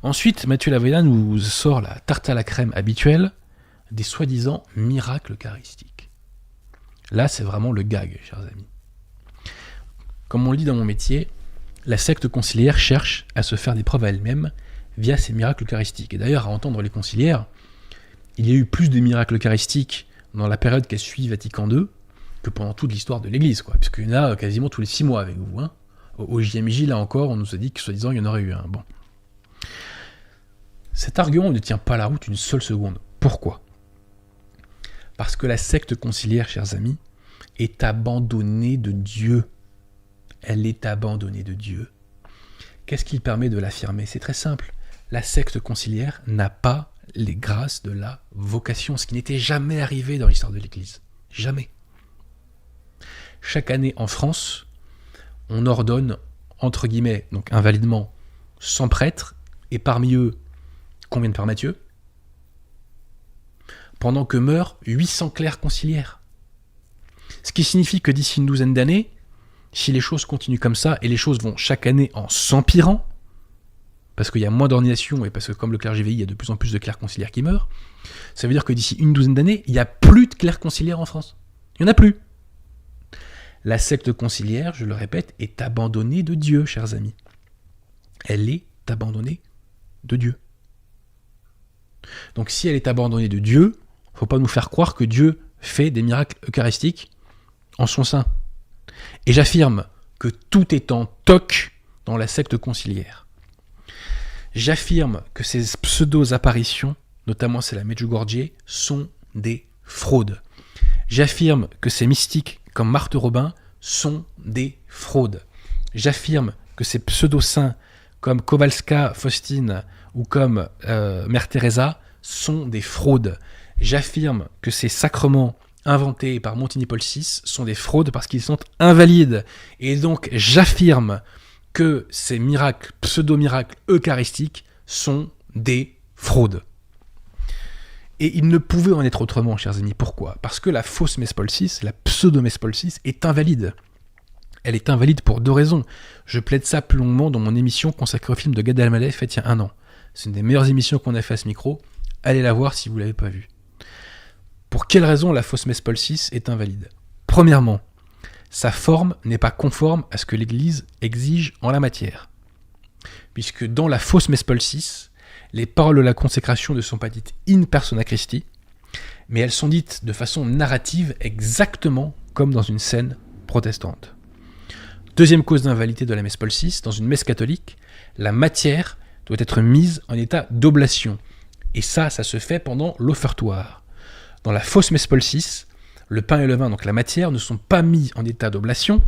Ensuite, Matthieu Laveda nous sort la tarte à la crème habituelle des soi-disant miracles eucharistiques. Là, c'est vraiment le gag, chers amis. Comme on le dit dans mon métier, la secte conciliaire cherche à se faire des preuves à elle-même via ces miracles eucharistiques. Et d'ailleurs, à entendre les conciliaires, il y a eu plus de miracles eucharistiques dans la période qui a suivi Vatican II que pendant toute l'histoire de l'Église, quoi, puisqu'il y en a quasiment tous les 6 mois avec vous. Hein. Au JMJ, là encore, on nous a dit que soi-disant, il y en aurait eu un. Bon. Cet argument ne tient pas la route une seule seconde. Pourquoi ? Parce que la secte conciliaire, chers amis, est abandonnée de Dieu. Elle est abandonnée de Dieu. Qu'est-ce qui permet de l'affirmer ? C'est très simple. La secte conciliaire n'a pas les grâces de la vocation, ce qui n'était jamais arrivé dans l'histoire de l'Église. Jamais. Chaque année en France, on ordonne, entre guillemets, donc invalidement, 100 prêtres, et parmi eux, combien de pères Matthieu ? Pendant que meurent 800 clercs conciliaires. Ce qui signifie que d'ici une douzaine d'années, si les choses continuent comme ça, et les choses vont chaque année en s'empirant, parce qu'il y a moins d'ordination, et parce que comme le clergé vieillit, il y a de plus en plus de clercs conciliaires qui meurent, ça veut dire que d'ici une douzaine d'années, il n'y a plus de clercs conciliaires en France. Il n'y en a plus. La secte conciliaire, je le répète, est abandonnée de Dieu, chers amis. Elle est abandonnée de Dieu. Donc si elle est abandonnée de Dieu, il ne faut pas nous faire croire que Dieu fait des miracles eucharistiques en son sein. Et j'affirme que tout est en toc dans la secte conciliaire. J'affirme que ces pseudo-apparitions, notamment celle à Medjugorje, sont des fraudes. J'affirme que ces mystiques comme Marthe Robin sont des fraudes. J'affirme que ces pseudo-saints comme Kowalska Faustine ou comme Mère Teresa sont des fraudes. J'affirme que ces sacrements inventés par Montigny-Paul VI sont des fraudes parce qu'ils sont invalides. Et donc j'affirme que ces miracles, pseudo-miracles eucharistiques sont des fraudes. Et il ne pouvait en être autrement, chers amis. Pourquoi ? Parce que la fausse messe Paul VI, la pseudo-messe Paul VI, est invalide. Elle est invalide pour 2 raisons. Je plaide ça plus longuement dans mon émission consacrée au film de Gad Elmaleh faite il y a 1 an. C'est une des meilleures émissions qu'on a fait à ce micro. Allez la voir si vous ne l'avez pas vue. Pour quelle raison la fausse messe Paul VI est invalide ? Premièrement, sa forme n'est pas conforme à ce que l'Église exige en la matière. Puisque dans la fausse messe Paul VI, les paroles de la consécration ne sont pas dites in persona Christi, mais elles sont dites de façon narrative exactement comme dans une scène protestante. Deuxième cause d'invalidité de la messe Paul VI, dans une messe catholique, la matière doit être mise en état d'oblation. Et ça se fait pendant l'offertoire. Dans la fausse messe Paul VI, le pain et le vin, donc la matière, ne sont pas mis en état d'oblation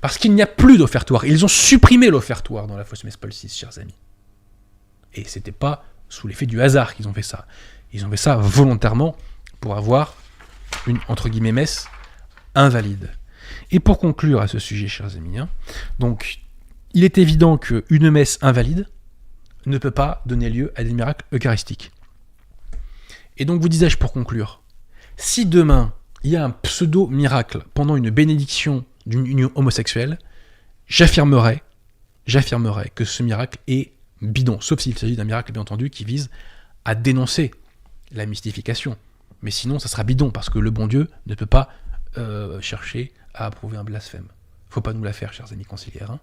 parce qu'il n'y a plus d'offertoire. Ils ont supprimé l'offertoire dans la fausse messe Paul VI, chers amis. Et c'était pas sous l'effet du hasard qu'ils ont fait ça. Ils ont fait ça volontairement pour avoir une, entre guillemets, messe invalide. Et pour conclure à ce sujet, chers amis, donc, il est évident qu'une messe invalide ne peut pas donner lieu à des miracles eucharistiques. Et donc, vous disais-je pour conclure, si demain, il y a un pseudo-miracle pendant une bénédiction d'une union homosexuelle, j'affirmerai que ce miracle est bidon, sauf s'il s'agit d'un miracle, bien entendu, qui vise à dénoncer la mystification. Mais sinon, ça sera bidon, parce que le bon Dieu ne peut pas chercher à approuver un blasphème. Faut pas nous la faire, chers amis conciliaires.